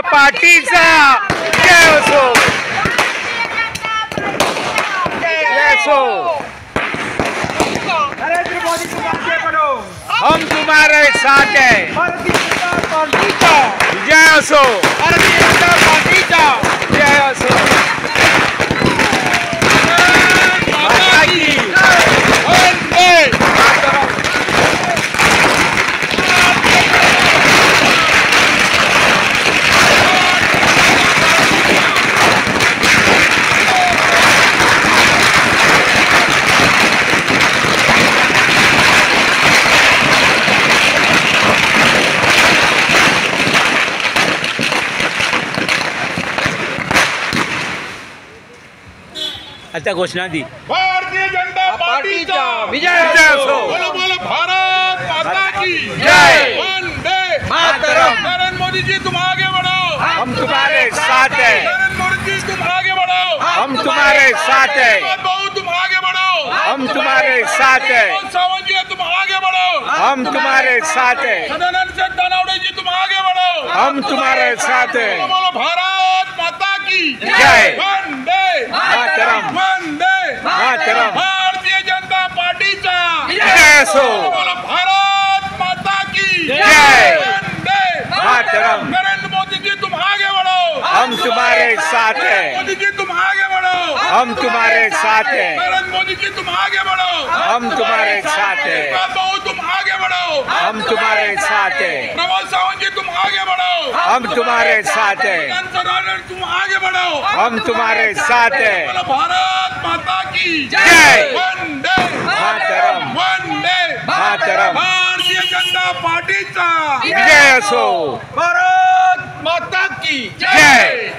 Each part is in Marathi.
पार्टीचा जय असो, जय असो। नरेंद्र मोदी को आगे बढ़ो, हम तुम्हारे साथ है। भारतीय जनता पार्टी का जय असो, भारतीय जनता पार्टी का जय असो। माता की वंदे मातरम। आता घोषणा दी। भारतीय जनता पार्टीचा विजय असो। बोलो बोलो भारत माता की जय। वंदे मातरम। नरेंद्र मोदी जी तुम आगे बढ़ो, हम तुम्हारे साथ है। नरेंद्र मोदी जी तुम आगे बढ़ो, हम तुम्हारे साथ है। बहू तुम आगे बढ़ो, हम तुम्हारे साथ है। सावंत जी तुम आगे बढ़ो, हम तुम्हारे साथ है। सदानंद सिंह दानावड़े जी तुम आगे बढ़ो, हम तुम्हारे साथ है। बोलो बोलो भारत माता की जय। वंदे मातरम। वंदे मातरम। भारतीय जनता पार्टीचा जय असो। बोलो भारत माता की जय। वंदे मातरम। नरेंद्र मोदी जी तुम आगे बढ़ो, हम तुम्हारे साथ है। मोदी जी तुम आगे बढ़ो, हम तुम्हारे साथ है। नरेंद्र मोदी जी तुम आगे बढ़ो, हम तुम्हारे साथ है। बहू तुम आगे बढ़ो, हम तुम्हारे साथ है। प्रमोद सावंत जी तुम आगे बढ़ो, हम तुम्हारे साथ है। सदानंद तुम आगे बढ़ो, हम तुम्हारे साथ है। बोलो भारत माता की जय। वंदे मातरम। वंदे मातरम। भारतीय जनता पार्टीचा विजय असो। भारत माता की जय।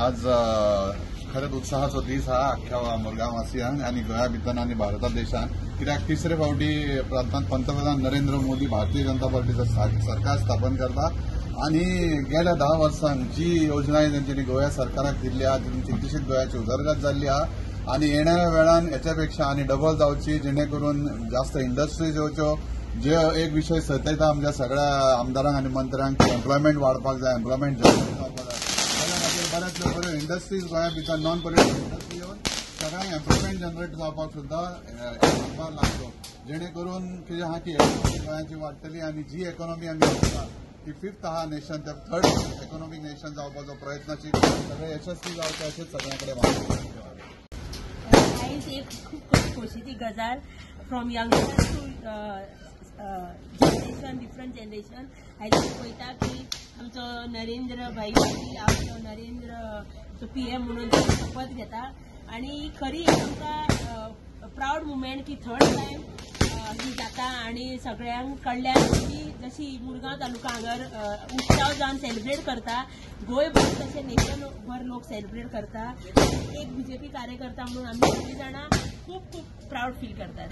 आज खरंच उत्साहाचो दीस हा अख्ख्या मुरगांवासियांक आणि गोंया भितर आणि भारता देशात कित्याक तिसरे फावटी पंतप्रधान नरेंद्र मोदी भारतीय जनता पार्टीचं सरकार स्थापन करता आणि गेल्या 10 वर्सांक जी योजना तेंच्यांनी गोंया सरकाराक दिल्ली आहा कितलीशीच गोंयाची उदरगत जाल्ली आहा आणि येणाऱ्या वेळान हेच्यापेक्षा आणि डबल जावची जेणे करून जास्त इंडस्ट्रीज येवच्यो जे एक विषय सतयता आमच्या सगळ्या आमदारांक आणि मंत्र्यांक एम्प्लॉयमेंट वाडपाक जाय एम्प्लॉयमेंट जनरेट जावपाक जाय बऱ्यातल्यो बऱ्यो इंडस्ट्रीज गोंया भितर नॉन पॉल्युशन इंडस्ट्री येवन सगळ्यांक एम्प्लॉयमेंट जनरेट जावपाक सुद्दां करपाक लागलो जेणे करून कितें आहा की इकॉनॉमी गोंयाची वाडटली आणि जी इकॉनॉमी आमी करता ती 5th आहा नेशन ते 3rd इकॉनॉमिक नेशन जावपाचो प्रयत्नशील सगळे यशस्वी जावचे अशेंच सगळ्यां कडेन मागणी आयज एक खूब खोशेची गजाल from youngsters to generation different generation आयज पळयता की आमचो नरेंद्र भाई पाटील आमचो नरेंद्र PM म्हणून शपथ घेता आणि खरी आमकां प्राऊड मुवमेंट की 3rd टायम ही जाता आणि सगळ्यांक कडल्यान जशी मुरगांव तालुका हांगर उत्सव जावन सेलिब्रेट करता गोंयभर तशें नेशनभर लोक सेलिब्रेट करता एक BJP कार्यकर्ता म्हणून आमी सगळीं जाणां खूब खूब प्राऊड फील करतात.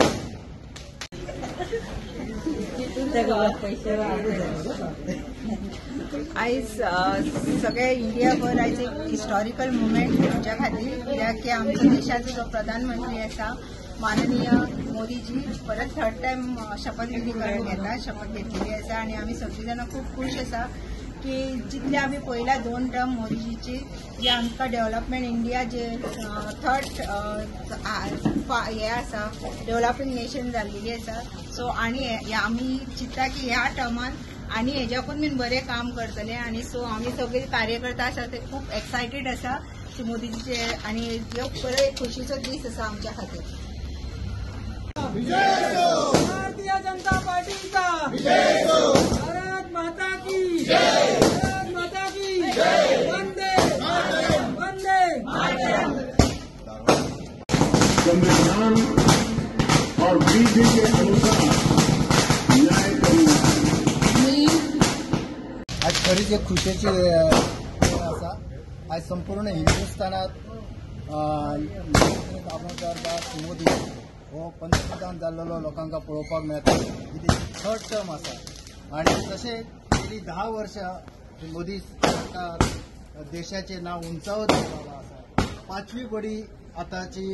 आयज सगळे इंडियाभर आयज एक हिस्टॉरिकल मुवमेंट आमच्या खातीर कित्याक की आमच्या देशाचो जो प्रधानमंत्री आसा माननीय मोदीजी परत 3rd टायम शपथविधी करून शपथ घेतलेली आसा आणि आमी सगळीं जाणां खूब खूश आसा की जितले आमी पळयला 2 टर्म मोदीजीची जे आमकां डेव्हलपमेंट इंडिया जे 3rd हे आसा डेव्हलपिंग नेशन जाल्लेली आसा सो आणि आमी चिंतता की ह्या टर्मान आणि हेज्याकून बीन बरें काम करतले आणि सो आमी सगळे कार्यकर्ता आसा ते खूब एक्सायटेड आसा की मोदीजीचे आणि ह्यो बरो एक खुशीचो दीस आसा आमच्या खातीर. भारतीय जनता पार्टीचा विजय असो. भारत माता की जय. भारत माता की जय. वंदे मातरम. वंदे मातरम. संविधान और विधि के अनुसार न्याय करना आज खरीच एक खुशेची आसा. आज संपूर्ण हिंदुस्थानात नरेंद्र दामोदर दास मोदी हो पंतप्रधान जाल्लो लोकांका पळोवपाक मेळटा. ही 3rd टर्म आसा आणि तशेंच गेली 10 वर्ष मोदी सरकार देशाचे नाव उंचावत रावला आसा. 5वी बडी आताची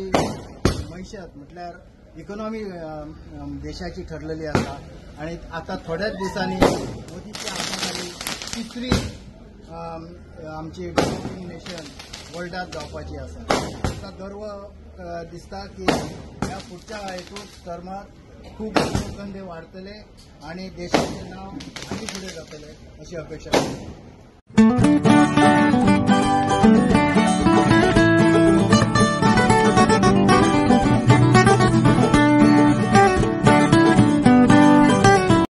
मैशात म्हटल्यार इकॉनॉमी देशाची ठरलेली आसा आणि आता थोड्याच दिसांनी मोदीच्या हाताखाली 3री आमची डेव्हलपिंग नेशन वर्ल्डात जावपाची आसा. आमकां गर्व दिसता की ह्या फुडच्या एकूच टर्मात खूब लोकधंदे वाडतले आणि देशाचे नाव आनी फुडें जातले अशी अपेक्षा करता.